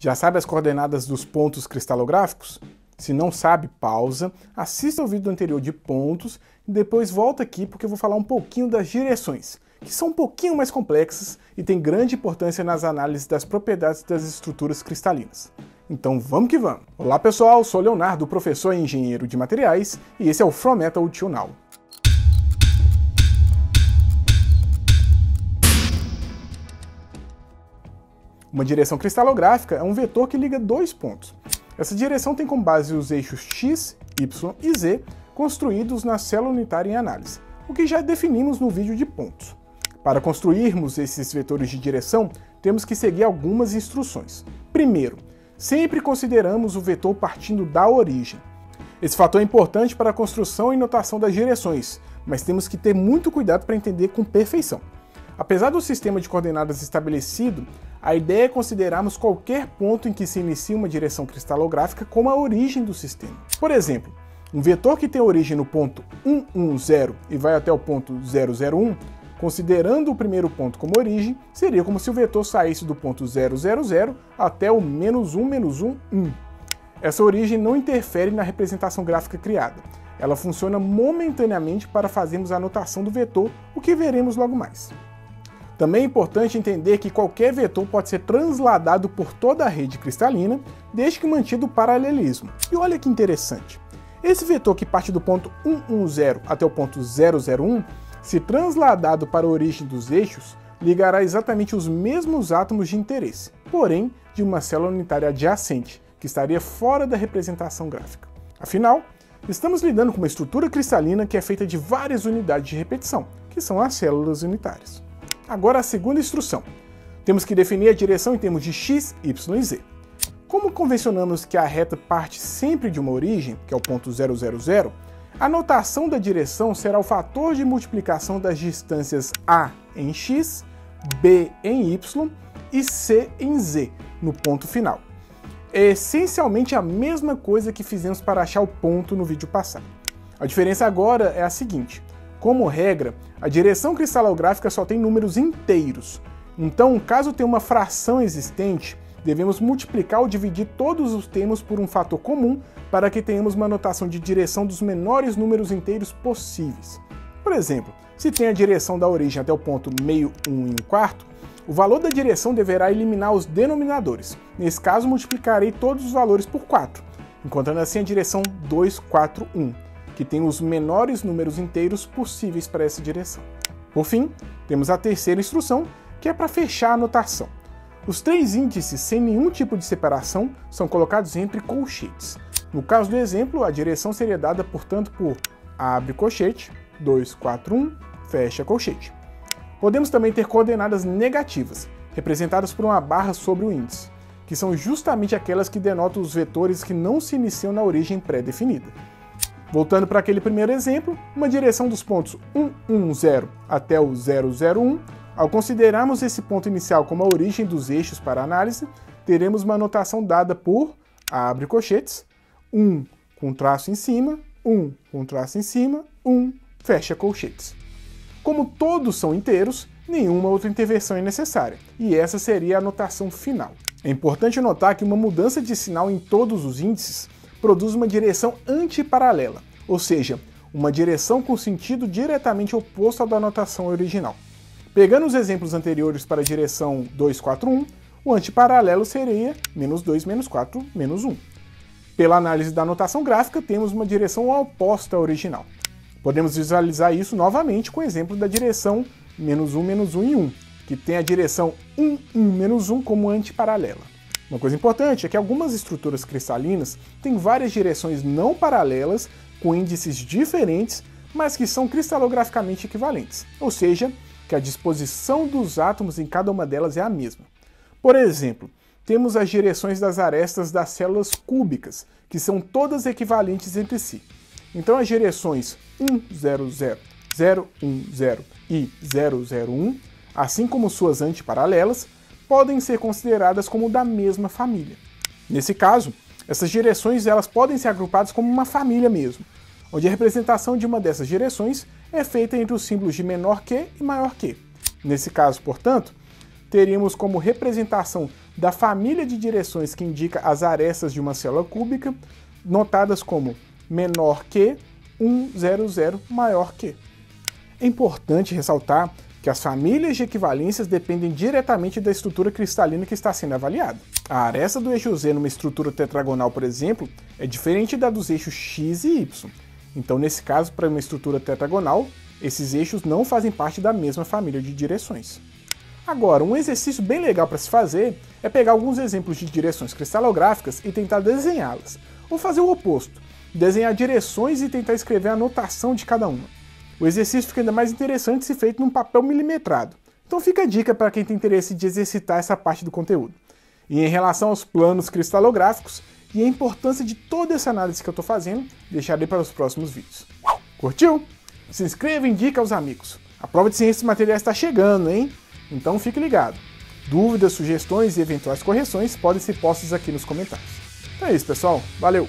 Já sabe as coordenadas dos pontos cristalográficos? Se não sabe, pausa, assista ao vídeo anterior de pontos e depois volta aqui porque eu vou falar um pouquinho das direções, que são um pouquinho mais complexas e têm grande importância nas análises das propriedades das estruturas cristalinas. Então vamos que vamos! Olá pessoal, sou Leonardo, professor e engenheiro de materiais, e esse é o From Metal to Now. Uma direção cristalográfica é um vetor que liga dois pontos. Essa direção tem como base os eixos x, y e z construídos na célula unitária em análise, o que já definimos no vídeo de pontos. Para construirmos esses vetores de direção, temos que seguir algumas instruções. Primeiro, sempre consideramos o vetor partindo da origem. Esse fator é importante para a construção e notação das direções, mas temos que ter muito cuidado para entender com perfeição. Apesar do sistema de coordenadas estabelecido, a ideia é considerarmos qualquer ponto em que se inicia uma direção cristalográfica como a origem do sistema. Por exemplo, um vetor que tem origem no ponto 110 e vai até o ponto 001, considerando o primeiro ponto como origem, seria como se o vetor saísse do ponto 000 até o -1, 1. Essa origem não interfere na representação gráfica criada. Ela funciona momentaneamente para fazermos a anotação do vetor, o que veremos logo mais. Também é importante entender que qualquer vetor pode ser transladado por toda a rede cristalina, desde que mantido o paralelismo. E olha que interessante, esse vetor que parte do ponto 110 até o ponto 001, se transladado para a origem dos eixos, ligará exatamente os mesmos átomos de interesse, porém de uma célula unitária adjacente, que estaria fora da representação gráfica. Afinal, estamos lidando com uma estrutura cristalina que é feita de várias unidades de repetição, que são as células unitárias. Agora a segunda instrução. Temos que definir a direção em termos de x, y e z. Como convencionamos que a reta parte sempre de uma origem, que é o ponto 000, a notação da direção será o fator de multiplicação das distâncias a em x, b em y e c em z, no ponto final. É essencialmente a mesma coisa que fizemos para achar o ponto no vídeo passado. A diferença agora é a seguinte. Como regra, a direção cristalográfica só tem números inteiros. Então, caso tenha uma fração existente, devemos multiplicar ou dividir todos os termos por um fator comum para que tenhamos uma notação de direção dos menores números inteiros possíveis. Por exemplo, se tem a direção da origem até o ponto meio 1 e 1/4, o valor da direção deverá eliminar os denominadores. Nesse caso, multiplicarei todos os valores por 4, encontrando assim a direção 2, 4, 1. Que tem os menores números inteiros possíveis para essa direção. Por fim, temos a terceira instrução, que é para fechar a notação. Os três índices sem nenhum tipo de separação são colocados entre colchetes. No caso do exemplo, a direção seria dada, portanto, por abre colchete, 2, 4, 1, fecha colchete. Podemos também ter coordenadas negativas, representadas por uma barra sobre o índice, que são justamente aquelas que denotam os vetores que não se iniciam na origem pré-definida. Voltando para aquele primeiro exemplo, uma direção dos pontos 110 até o 001, ao considerarmos esse ponto inicial como a origem dos eixos para análise, teremos uma notação dada por, abre colchetes, 1 com traço em cima, 1 com traço em cima, 1, fecha colchetes. Como todos são inteiros, nenhuma outra intervenção é necessária, e essa seria a notação final. É importante notar que uma mudança de sinal em todos os índices produz uma direção antiparalela, ou seja, uma direção com sentido diretamente oposto ao da notação original. Pegando os exemplos anteriores para a direção 2, 4, 1, o antiparalelo seria -2, -4, -1. Pela análise da notação gráfica, temos uma direção oposta à original. Podemos visualizar isso novamente com o exemplo da direção -1, -1 e 1, que tem a direção 1, 1, -1 como antiparalela. Uma coisa importante é que algumas estruturas cristalinas têm várias direções não paralelas com índices diferentes, mas que são cristalograficamente equivalentes, ou seja, que a disposição dos átomos em cada uma delas é a mesma. Por exemplo, temos as direções das arestas das células cúbicas, que são todas equivalentes entre si. Então as direções 100, 010 e 001, assim como suas antiparalelas, podem ser consideradas como da mesma família. Nesse caso, essas direções elas podem ser agrupadas como uma família mesmo, onde a representação de uma dessas direções é feita entre os símbolos de menor que e maior que. Nesse caso, portanto, teríamos como representação da família de direções que indica as arestas de uma célula cúbica, notadas como menor que 100 maior que. É importante ressaltar que as famílias de equivalências dependem diretamente da estrutura cristalina que está sendo avaliada. A aresta do eixo Z numa estrutura tetragonal, por exemplo, é diferente da dos eixos X e Y. Então, nesse caso, para uma estrutura tetragonal, esses eixos não fazem parte da mesma família de direções. Agora, um exercício bem legal para se fazer é pegar alguns exemplos de direções cristalográficas e tentar desenhá-las, ou fazer o oposto, desenhar direções e tentar escrever a notação de cada uma. O exercício fica ainda mais interessante se feito num papel milimetrado. Então fica a dica para quem tem interesse de exercitar essa parte do conteúdo. E em relação aos planos cristalográficos e a importância de toda essa análise que eu estou fazendo, deixarei para os próximos vídeos. Curtiu? Se inscreva e indica aos amigos. A prova de ciências materiais está chegando, hein? Então fique ligado. Dúvidas, sugestões e eventuais correções podem ser postas aqui nos comentários. Então é isso, pessoal. Valeu!